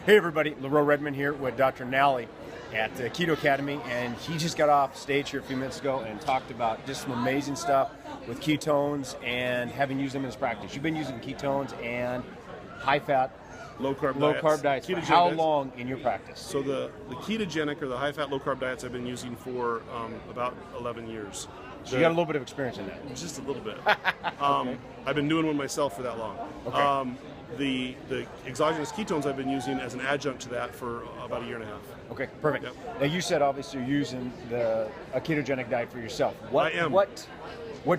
Hey everybody, Leroux Redmond here with Dr. Nally at Keto Academy, and he just got off stage here a few minutes ago and talked about just some amazing stuff with ketones and having used them in his practice. You've been using ketones and high-fat, low-carb diets. For how long in your practice? So the ketogenic or the high-fat, low-carb diets I've been using for about 11 years. So you got a little bit of experience in that. Just a little bit. Okay. I've been doing one myself for that long. Okay. The exogenous ketones I've been using as an adjunct to that for about a year and a half. Okay, perfect. Yep. Now you said obviously you're using a ketogenic diet for yourself. I am. What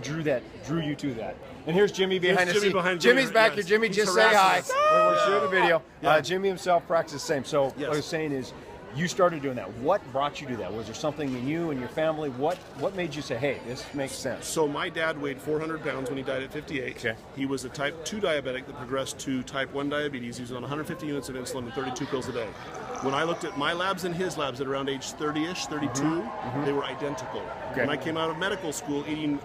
drew you to that? And here's Jimmy behind the scenes. Jimmy's back here. Jimmy, He's just say hi. We're shooting a video. Yeah. Jimmy himself practices the same. So yes. What I was saying is, you started doing that. What brought you to that? Was there something in you and your family? What made you say, hey, this makes sense? So my dad weighed 400 pounds when he died at 58. Okay. He was a type 2 diabetic that progressed to type 1 diabetes. He was on 150 units of insulin and 32 pills a day. When I looked at my labs and his labs at around age 30-ish, 32, they were identical. Okay. When I came out of medical school eating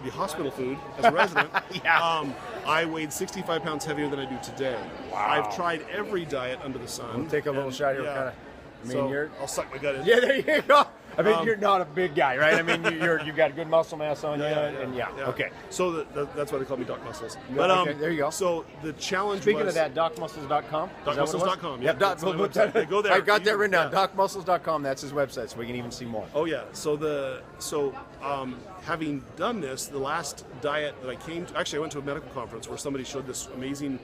the hospital food as a resident, I weighed 65 pounds heavier than I do today. Wow. I've tried every diet under the sun. We'll take a little shot here. Yeah. I mean, I'll suck my gut in. Yeah, there you go. I mean, you're not a big guy, right? I mean, you've got good muscle mass on you, okay. So that's why they call me Doc Muscles. Yeah, But okay, there you go. So the challenge Speaking was, of that, docmuscles.com. DocMuscles.com. Yeah, go there. I got that written down. Yeah. DocMuscles.com. That's his website, so we can even see more. Oh yeah. So having done this, the last diet that I came to, actually I went to a medical conference where somebody showed this amazing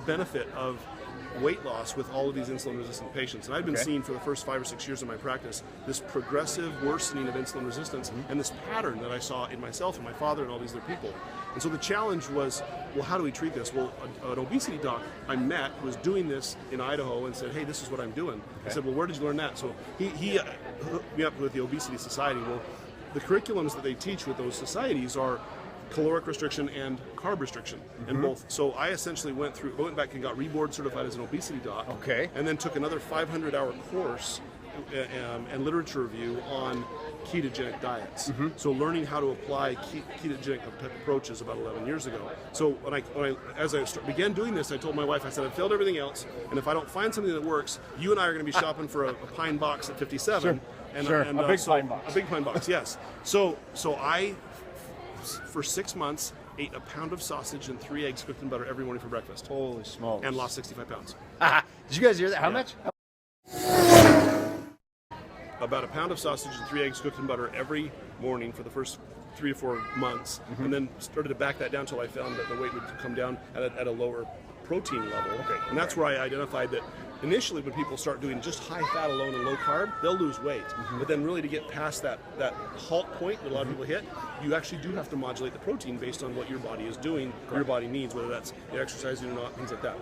benefit of weight loss with all of these insulin-resistant patients. And I've been seeing for the first 5 or 6 years of my practice this progressive worsening of insulin resistance and this pattern that I saw in myself and my father and all these other people. And so the challenge was, well, how do we treat this? Well, an obesity doc I met was doing this in Idaho and said, hey, this is what I'm doing. I said, well, where did you learn that? So he hooked me up with the Obesity Society. Well, the curriculums that they teach with those societies are caloric restriction and carb restriction, and both. So I essentially went back and got reboard certified as an obesity doc. Okay. And then took another 500-hour course and literature review on ketogenic diets. So learning how to apply ketogenic approaches about 11 years ago. So as I began doing this, I told my wife, I said, I've failed everything else, and if I don't find something that works, you and I are going to be shopping for a pine box at 57. Sure. A big pine box. A big pine box, yes. So I, for 6 months, ate a pound of sausage and 3 eggs cooked in butter every morning for breakfast. Holy smokes. And lost 65 pounds. Did you guys hear that? How much? About a pound of sausage and 3 eggs cooked in butter every morning for the first 3 to 4 months, and then started to back that down until I found that the weight would come down at a lower protein level. And that's where I identified that initially when people start doing just high fat alone and low carb, they'll lose weight. But then really to get past that halt point that a lot of people hit, you actually do have to modulate the protein based on what your body is doing, your body needs, whether that's exercising or not, things like that.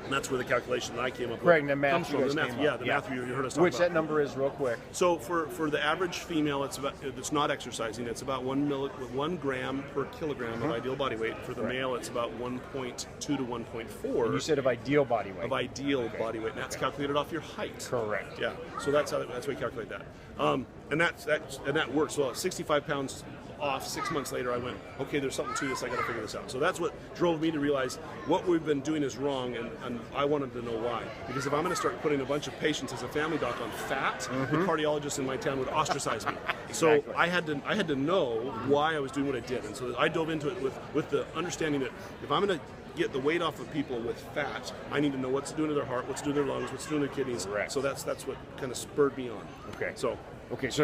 And that's where the calculation that I came up with the math comes from. The math you heard us talk about. Which that number is real quick. So for the average female, it's not exercising. It's about 1 gram per kilogram of ideal body weight. For the male, it's about 1.2 to 1.4. And you said of ideal body weight. Of ideal body weight, and that's calculated off your height. Correct. Yeah. So that's how we calculate that. And that works. So 65 pounds off, 6 months later, I went, okay, there's something to this, I got to figure this out. So that's what drove me to realize what we've been doing is wrong, and I wanted to know why. Because if I'm going to start putting a bunch of patients as a family doc on fat, the cardiologist in my town would ostracize me. So I had to know why I was doing what I did, and so I dove into it with the understanding that if I'm going to get the weight off of people with fat, I need to know what's doing to their heart, what's doing to their lungs, what's doing to their kidneys. Correct. So that's what kind of spurred me on. Okay. So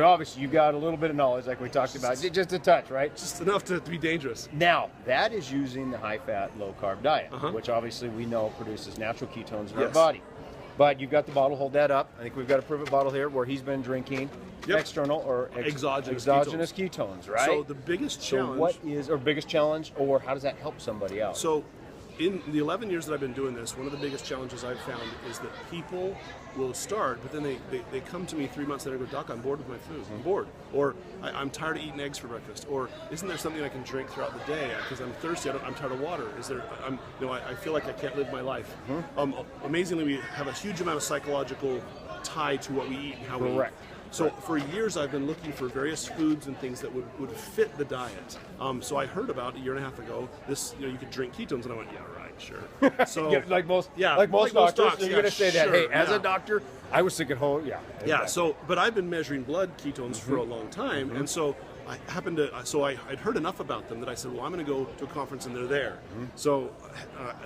obviously you got a little bit of knowledge, like we talked about, just a touch, right? Just enough to be dangerous. Now, that is using the high-fat, low-carb diet, which obviously we know produces natural ketones in our body. But you've got the bottle, hold that up. I think we've got a prove-it bottle here where he's been drinking external or exogenous ketones, right? So the biggest challenge... biggest challenge, or how does that help somebody out? So in the 11 years that I've been doing this, one of the biggest challenges I've found is that people will start, but then they come to me 3 months later and go, Doc, I'm bored with my food. I'm bored. Or I'm tired of eating eggs for breakfast. Or isn't there something I can drink throughout the day because I'm thirsty? I'm tired of water. I feel like I can't live my life. Amazingly, we have a huge amount of psychological tie to what we eat and how we eat. So for years I've been looking for various foods and things that would fit the diet. So I heard about a year and a half ago this, you could drink ketones, and I went, yeah, right, sure. So Yeah, like most most doctors, docs, you're yeah, going to say that, sure, hey, as yeah. a doctor, I was thinking, Yeah, so, but I've been measuring blood ketones for a long time, and so I happened to, I'd heard enough about them that I said, well, I'm going to go to a conference and they're there. So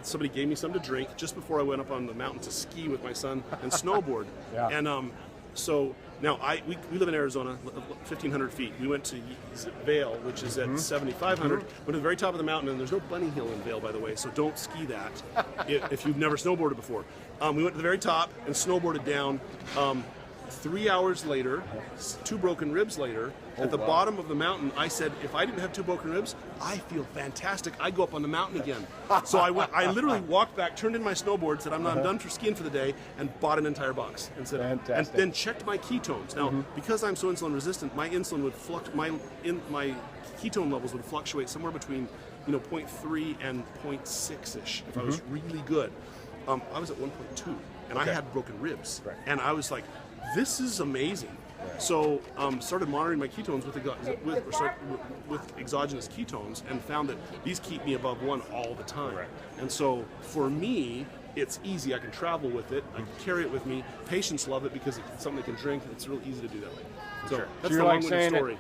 somebody gave me some to drink just before I went up on the mountain to ski with my son and snowboard. Yeah. And so now we live in Arizona, 1,500 feet. We went to Vail, which is at 7,500. Went to the very top of the mountain, and there's no bunny hill in Vail, by the way, so don't ski that if you've never snowboarded before. We went to the very top and snowboarded down. 3 hours later, 2 broken ribs later, at the bottom of the mountain, I said, if I didn't have 2 broken ribs, I feel fantastic. I go up on the mountain again. So I literally walked back, turned in my snowboard, said, I'm done for skiing for the day, and bought an entire box. And said, and then checked my ketones. Now, because I'm so insulin resistant, my insulin would my ketone levels would fluctuate somewhere between 0.3 and 0.6-ish if I was really good. I was at 1.2, and I had broken ribs. And I was like, this is amazing. So started monitoring my ketones with exogenous ketones, and found that these keep me above 1 all the time. And so for me, it's easy. I can travel with it. I can carry it with me. Patients love it because it's something they can drink. It's really easy to do that way. So that's the long-winded story.